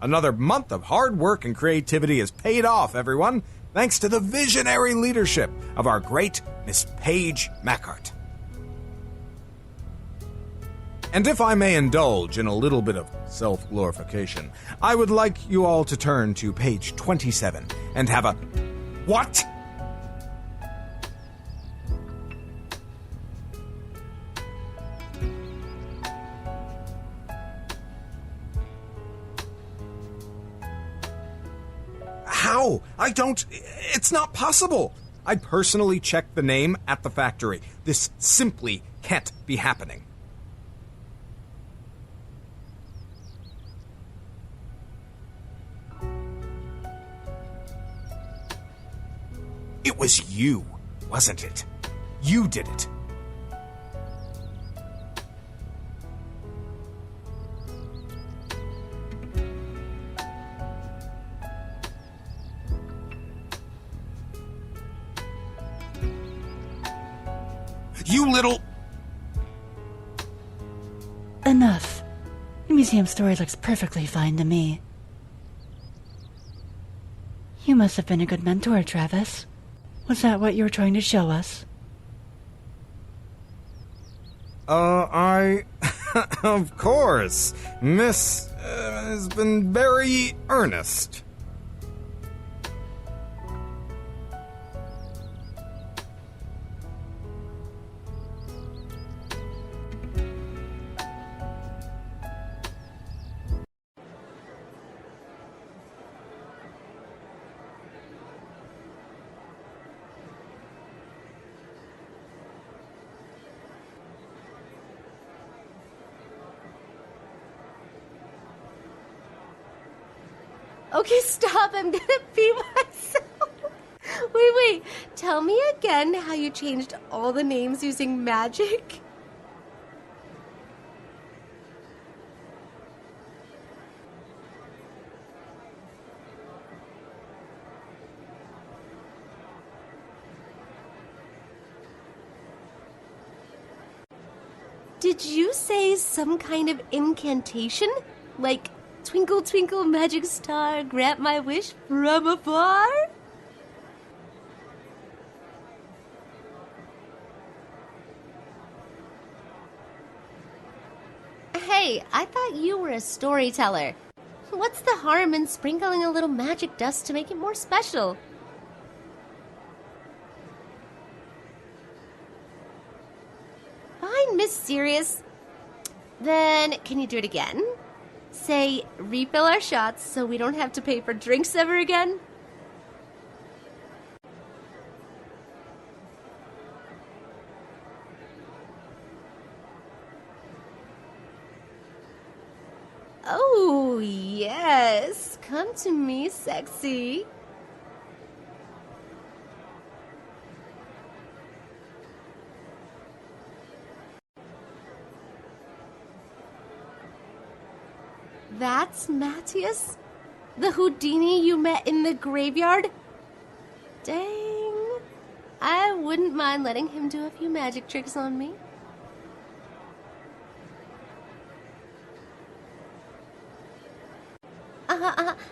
Another month of hard work and creativity has paid off, everyone, thanks to the visionary leadership of our great Miss Paige Mackhart. And if I may indulge in a little bit of self-glorification, I would like you all to turn to page 27 and have a... What? How? It's not possible. I personally checked the name at the factory. This simply can't be happening. It was you, wasn't it? You did it. You little... Enough. The museum story looks perfectly fine to me. You must have been a good mentor, Travis. Was that what you were trying to show us? Of course. Miss has been very earnest. Okay, stop. I'm gonna pee myself. Wait. Tell me again how you changed all the names using magic? Did you say some kind of incantation? Like, twinkle, twinkle, magic star, grant my wish from afar? Hey, I thought you were a storyteller. What's the harm in sprinkling a little magic dust to make it more special? Fine, Miss Serious. Then, can you do it again? Say, refill our shots so we don't have to pay for drinks ever again? Oh, yes. Come to me, sexy. That's Matthias? The Houdini you met in the graveyard? Dang. I wouldn't mind letting him do a few magic tricks on me.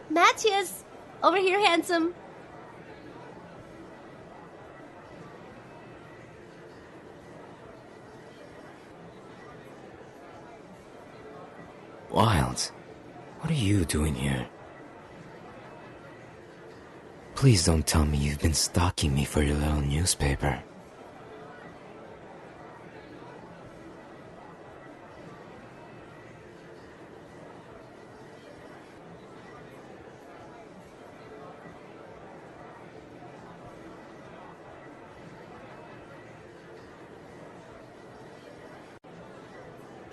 Matthias! Over here, handsome. Wild. What are you doing here? Please don't tell me you've been stalking me for your little newspaper.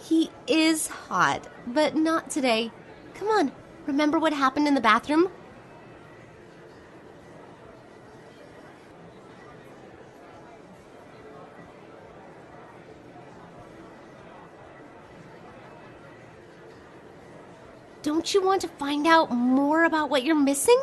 He is hot, but not today. Come on, remember what happened in the bathroom? Don't you want to find out more about what you're missing?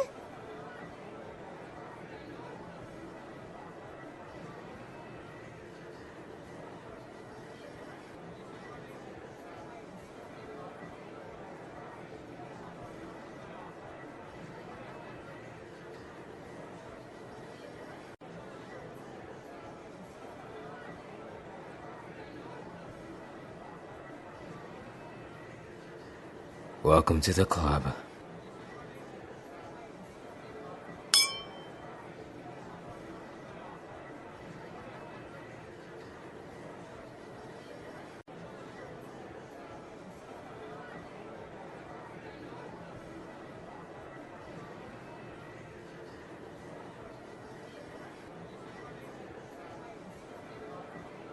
Welcome to the club.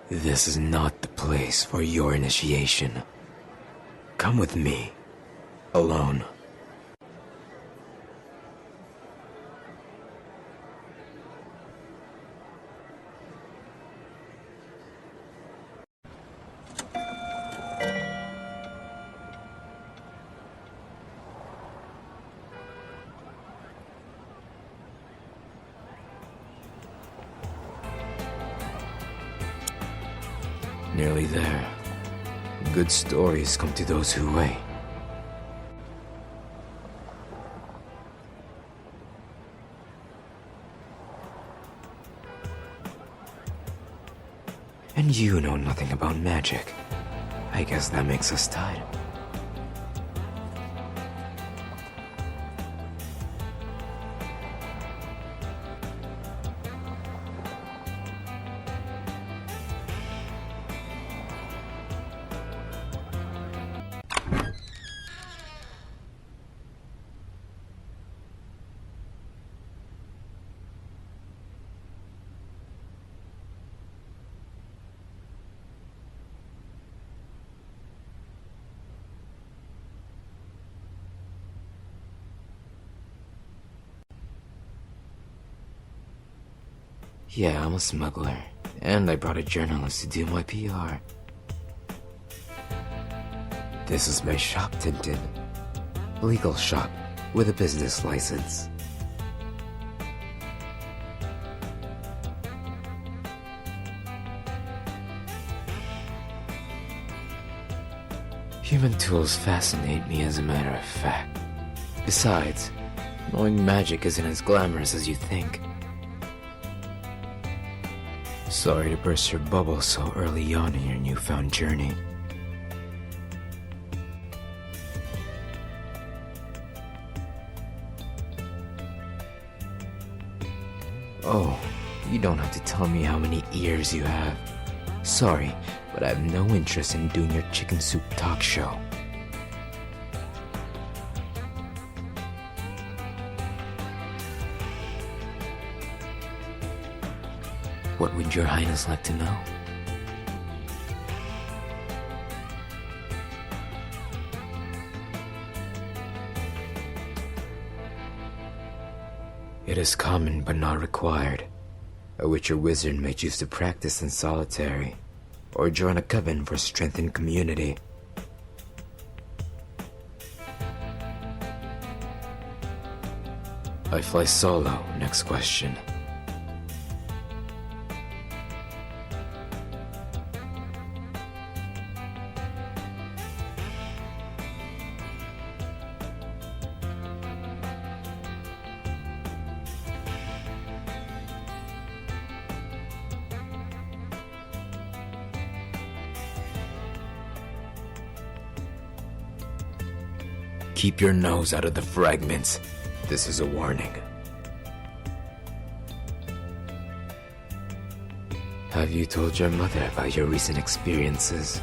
This is not the place for your initiation. Come with me. Alone. Nearly there. Good stories come to those who wait. And you know nothing about magic. I guess that makes us tied. Yeah, I'm a smuggler. And I brought a journalist to do my PR. This is my shop, Tintin. Legal shop, with a business license. Human tools fascinate me, as a matter of fact. Besides, knowing magic isn't as glamorous as you think. Sorry to burst your bubble so early on in your newfound journey. Oh, you don't have to tell me how many ears you have. Sorry, but I have no interest in doing your chicken soup talk show. What would your highness like to know? It is common but not required. A witch or wizard may choose to practice in solitary, or join a coven for strength in community. I fly solo, next question. Keep your nose out of the fragments. This is a warning. Have you told your mother about your recent experiences?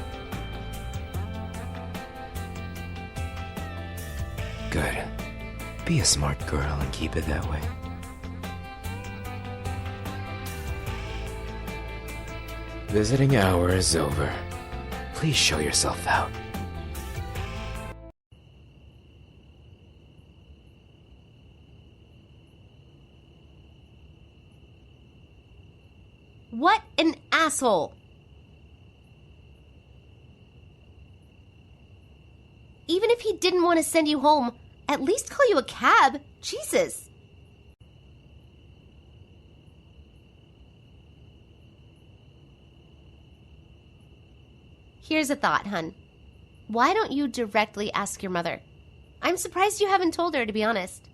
Good. Be a smart girl and keep it that way. Visiting hour is over. Please show yourself out. What an asshole! Even if he didn't want to send you home, at least call you a cab. Jesus! Here's a thought, hun. Why don't you directly ask your mother? I'm surprised you haven't told her, to be honest.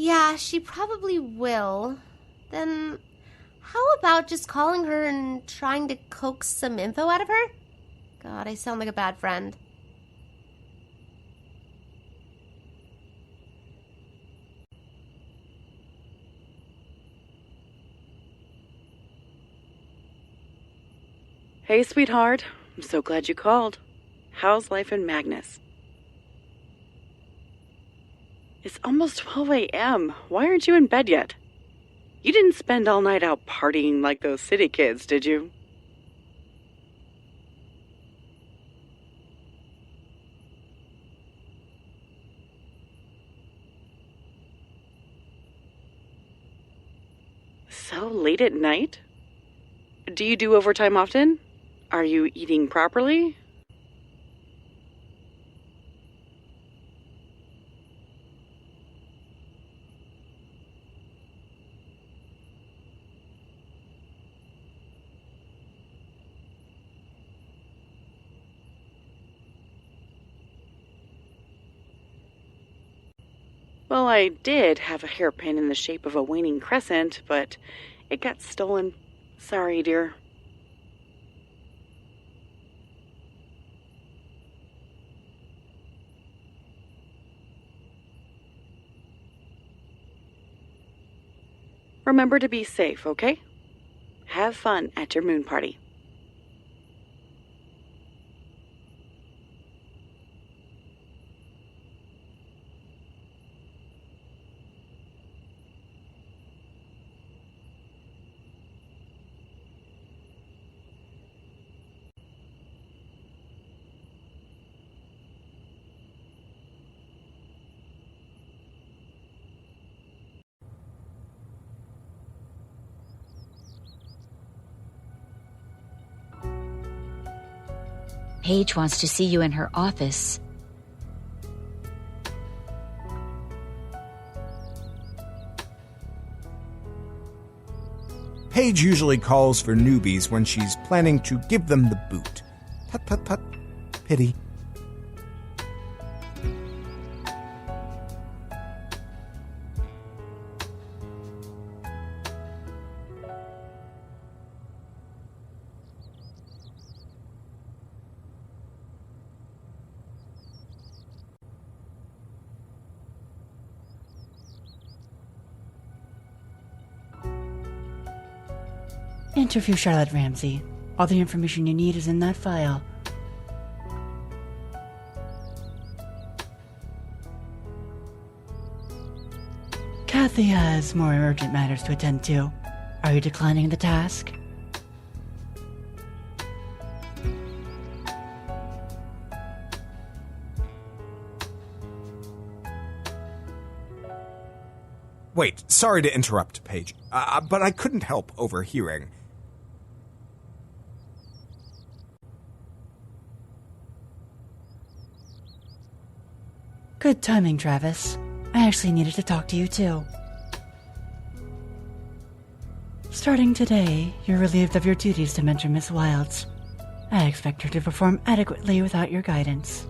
Yeah, she probably will. Then how about just calling her and trying to coax some info out of her? God, I sound like a bad friend. Hey, sweetheart. I'm so glad you called. How's life in Magnus? It's almost 12 a.m. Why aren't you in bed yet? You didn't spend all night out partying like those city kids, did you? So late at night? Do you do overtime often? Are you eating properly? Well, I did have a hairpin in the shape of a waning crescent, but it got stolen. Sorry, dear. Remember to be safe, okay? Have fun at your moon party. Paige wants to see you in her office. Paige usually calls for newbies when she's planning to give them the boot. Tut tut tut. Pity. Interview Charlotte Ramsey. All the information you need is in that file. Kathy has more urgent matters to attend to. Are you declining the task? Wait, sorry to interrupt, Paige, but I couldn't help overhearing. Good timing, Travis. I actually needed to talk to you too. Starting today, you're relieved of your duties to mentor Miss Wilds. I expect her to perform adequately without your guidance.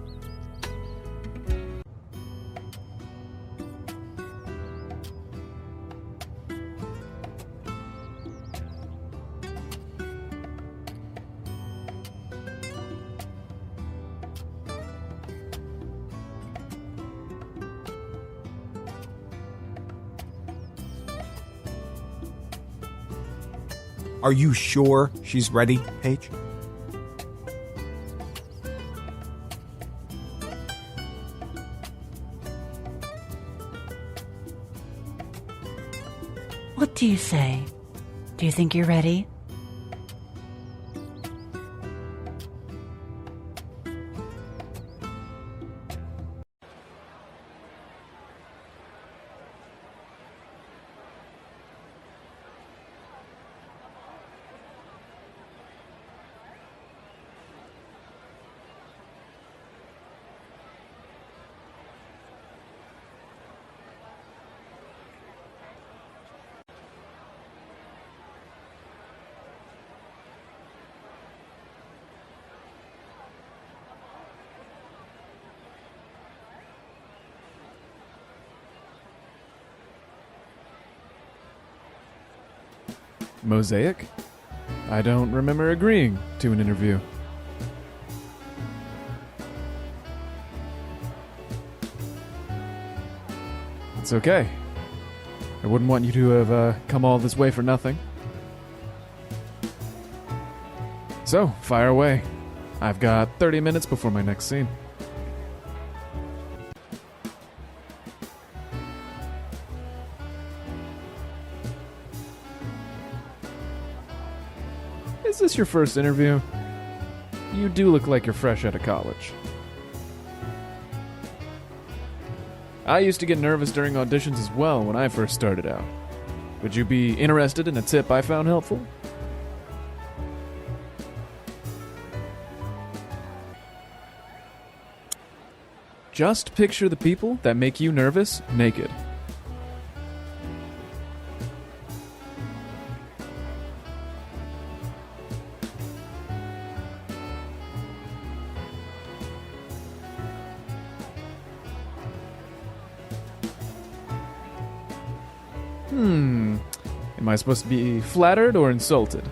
Are you sure she's ready, Paige? What do you say? Do you think you're ready? Mosaic? I don't remember agreeing to an interview. It's okay. I wouldn't want you to have come all this way for nothing. So, fire away. I've got 30 minutes before my next scene. Is this your first interview? You do look like you're fresh out of college. I used to get nervous during auditions as well when I first started out. Would you be interested in a tip I found helpful? Just picture the people that make you nervous naked. Am I supposed to be flattered or insulted?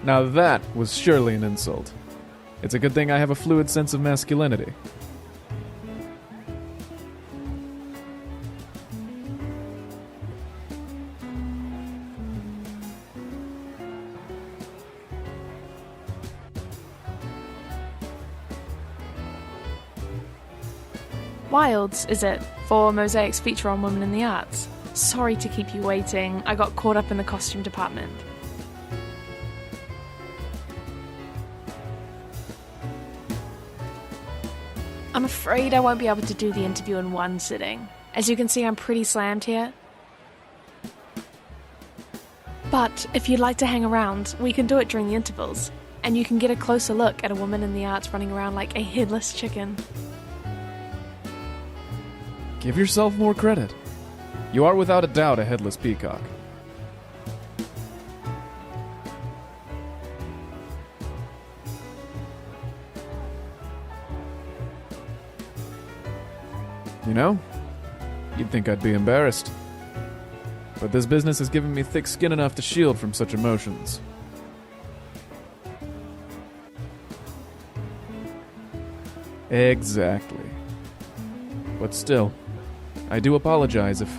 Now that was surely an insult. It's a good thing I have a fluid sense of masculinity. Wilds, is it? For Mosaic's feature on Women in the Arts. Sorry to keep you waiting. I got caught up in the costume department. I'm afraid I won't be able to do the interview in one sitting. As you can see, I'm pretty slammed here. But if you'd like to hang around, we can do it during the intervals. And you can get a closer look at a woman in the arts running around like a headless chicken. Give yourself more credit. You are without a doubt a headless peacock. You know, you'd think I'd be embarrassed. But this business has given me thick skin enough to shield from such emotions. Exactly. But still, I do apologize if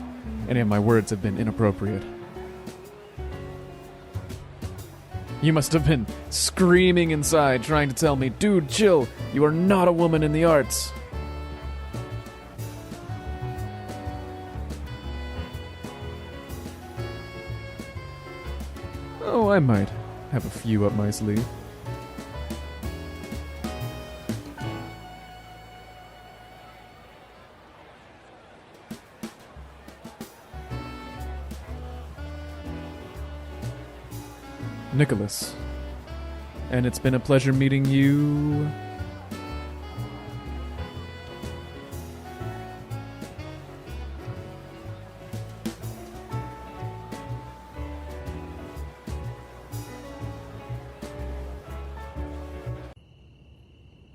any of my words have been inappropriate. You must have been screaming inside trying to tell me, dude, chill, you are not a woman in the arts. Oh, I might have a few up my sleeve. Nicholas. And it's been a pleasure meeting you.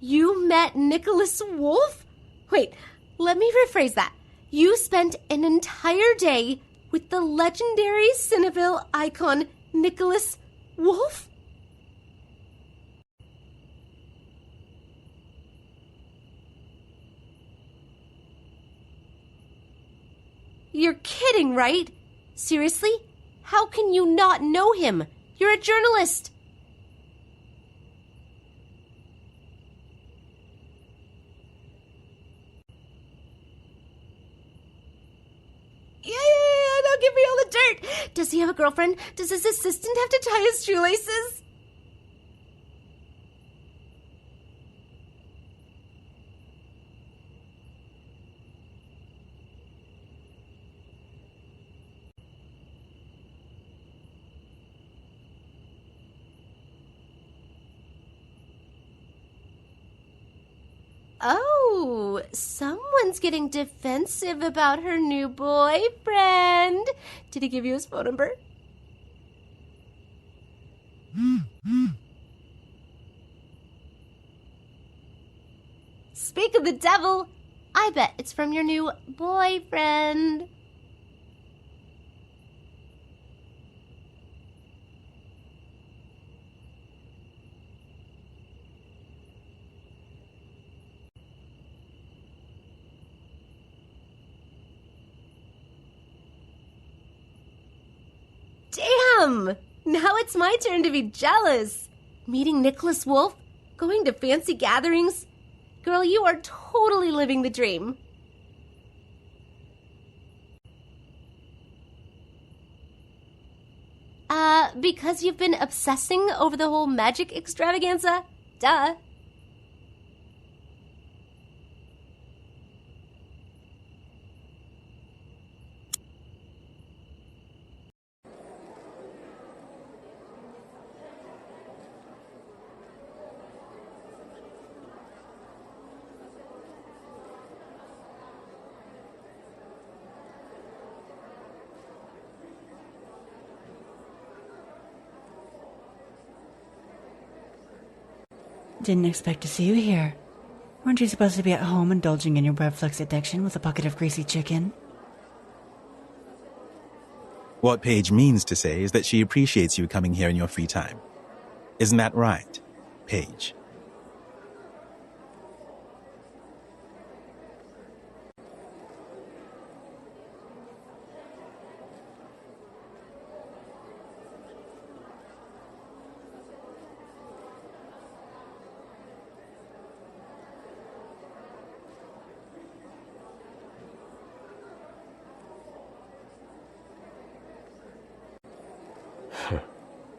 You met Nicholas Wolf? Wait, let me rephrase that. You spent an entire day with the legendary Cineville icon, Nicholas Wolf? You're kidding, right? Seriously? How can you not know him? You're a journalist. Yeah, don't give me all the dirt. Does he have a girlfriend? Does his assistant have to tie his shoelaces? Oh, someone's getting defensive about her new boyfriend. Did he give you his phone number? Speak of the devil, I bet it's from your new boyfriend. Damn! Now it's my turn to be jealous. Meeting Nicholas Wolf, going to fancy gatherings. Girl, you are totally living the dream. Because you've been obsessing over the whole magic extravaganza? Duh. Didn't expect to see you here. Weren't you supposed to be at home indulging in your webflix addiction with a bucket of greasy chicken? What Paige means to say is that she appreciates you coming here in your free time. Isn't that right, Paige?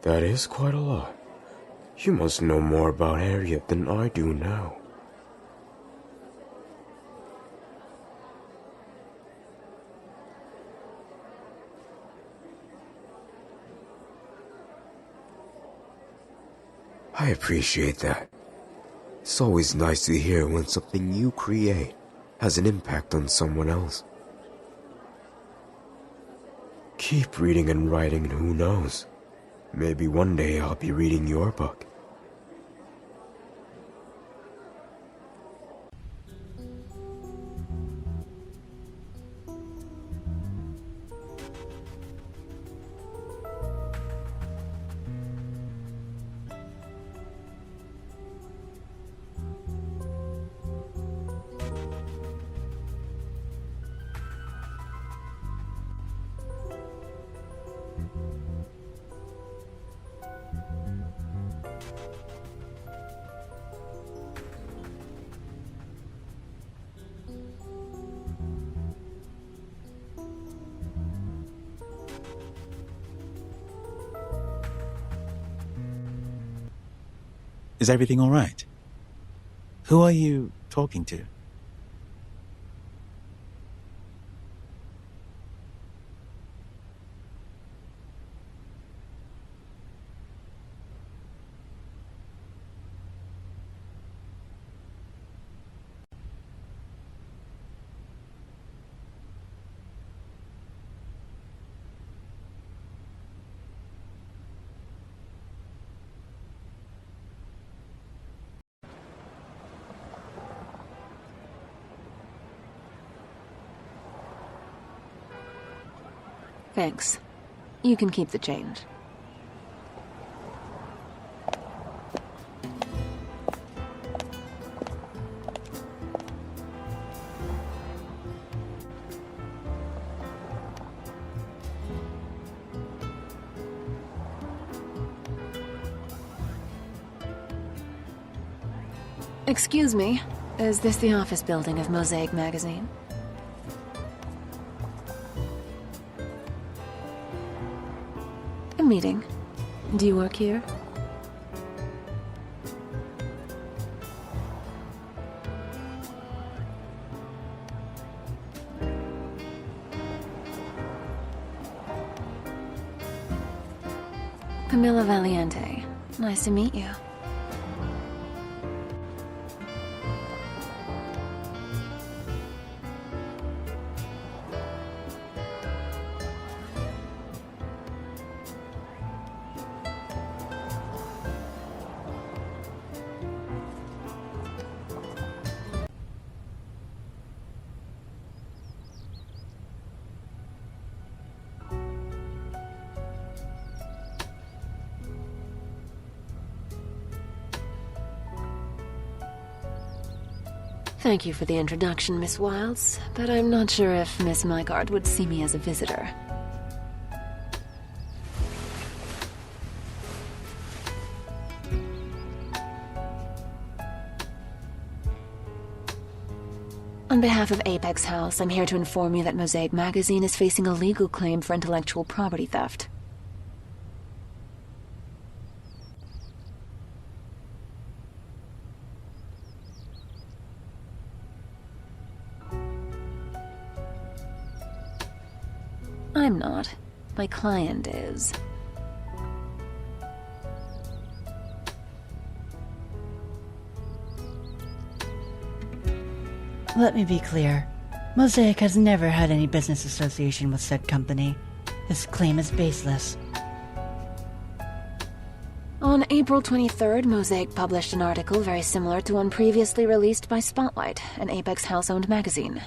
That is quite a lot. You must know more about Harriet than I do now. I appreciate that. It's always nice to hear when something you create has an impact on someone else. Keep reading and writing, and who knows? Maybe one day I'll be reading your book. Is everything all right? Who are you talking to? Thanks. You can keep the change. Excuse me, is this the office building of Mosaic Magazine? A meeting. Do you work here? Camilla Valiente. Nice to meet you. Thank you for the introduction, Miss Wilds, but I'm not sure if Miss Mygard would see me as a visitor. On behalf of Apex House, I'm here to inform you that Mosaic Magazine is facing a legal claim for intellectual property theft. I'm not. My client is. Let me be clear. Mosaic has never had any business association with said company. This claim is baseless. On April 23rd, Mosaic published an article very similar to one previously released by Spotlight, an Apex House-owned magazine.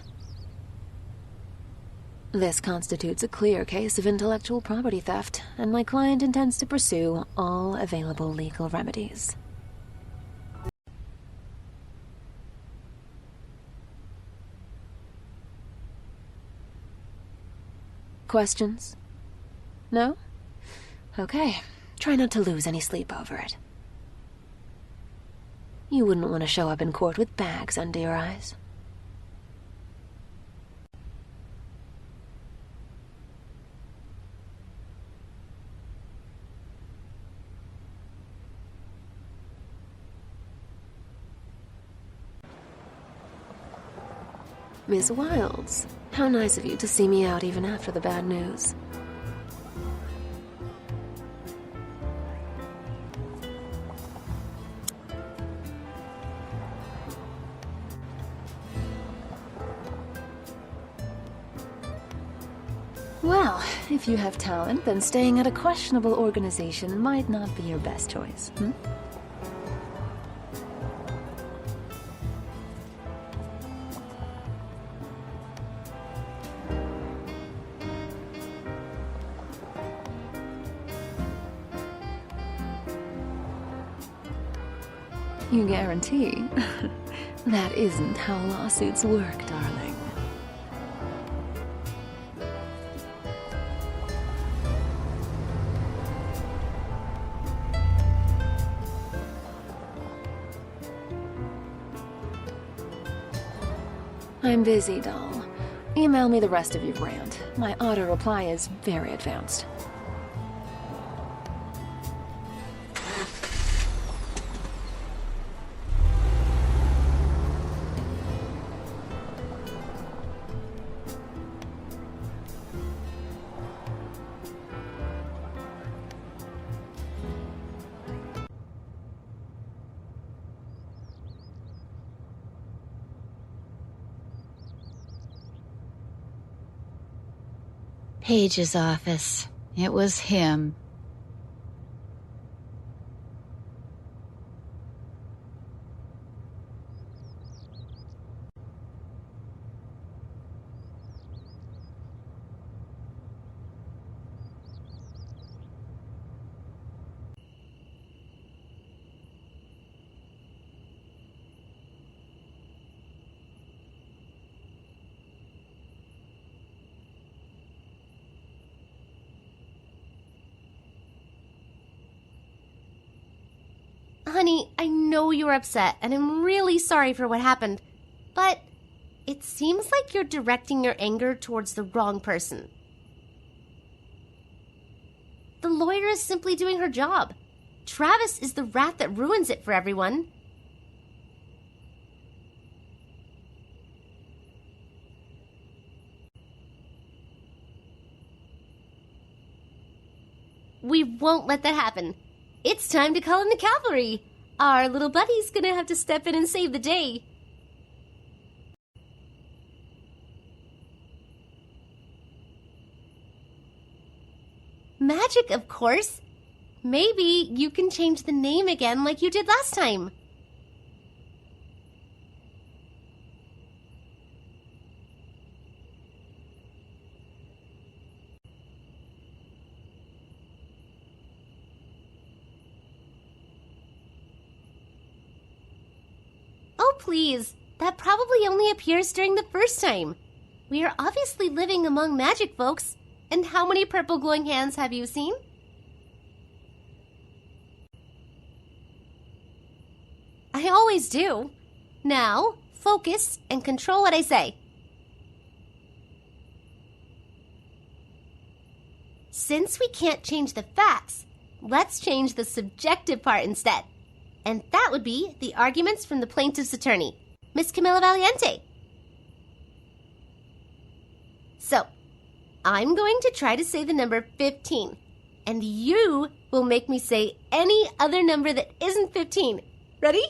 This constitutes a clear case of intellectual property theft, and my client intends to pursue all available legal remedies. Questions? No? Okay. Try not to lose any sleep over it. You wouldn't want to show up in court with bags under your eyes. Miss Wilds, how nice of you to see me out even after the bad news. Well, if you have talent, then staying at a questionable organization might not be your best choice, hmm? You guarantee? That isn't how lawsuits work, darling. I'm busy, doll. Email me the rest of your rant. My auto-reply is very advanced. Page's office. It was him. Honey, I know you're upset, and I'm really sorry for what happened, but it seems like you're directing your anger towards the wrong person. The lawyer is simply doing her job. Travis is the rat that ruins it for everyone. We won't let that happen. It's time to call in the cavalry. Our little buddy's gonna have to step in and save the day. Magic, of course. Maybe you can change the name again like you did last time. Oh, please. That probably only appears during the first time. We are obviously living among magic folks. And how many purple glowing hands have you seen? I always do. Now, focus and control what I say. Since we can't change the facts, let's change the subjective part instead. And that would be the arguments from the plaintiff's attorney, Miss Camilla Valiente. So, I'm going to try to say the number 15, and you will make me say any other number that isn't 15. Ready?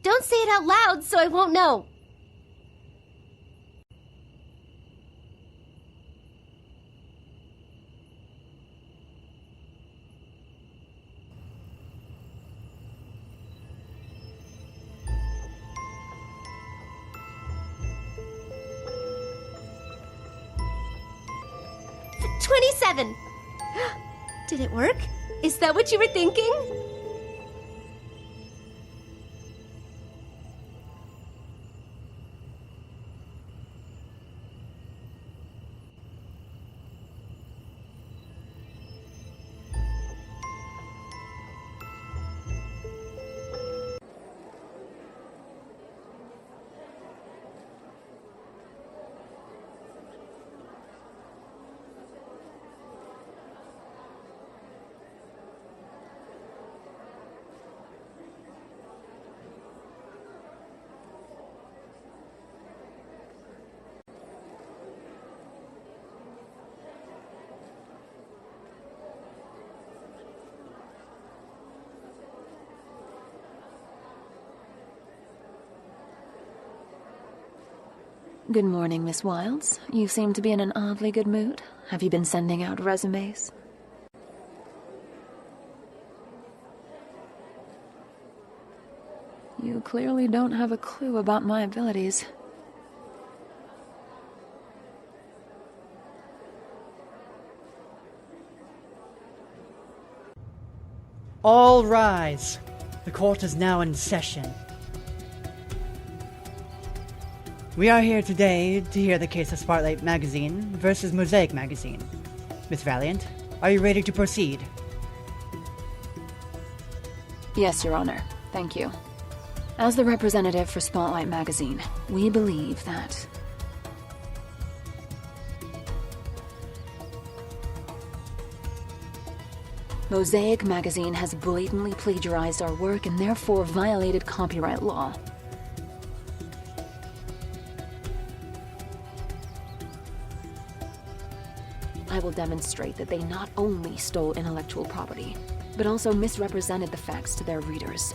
Don't say it out loud so I won't know. For 27. Did it work? Is that what you were thinking? Good morning, Miss Wilds. You seem to be in an oddly good mood. Have you been sending out resumes? You clearly don't have a clue about my abilities. All rise. The court is now in session. We are here today to hear the case of Spotlight Magazine versus Mosaic Magazine. Miss Valiant, are you ready to proceed? Yes, Your Honor. Thank you. As the representative for Spotlight Magazine, we believe that Mosaic Magazine has blatantly plagiarized our work and therefore violated copyright law. I will demonstrate that they not only stole intellectual property, but also misrepresented the facts to their readers.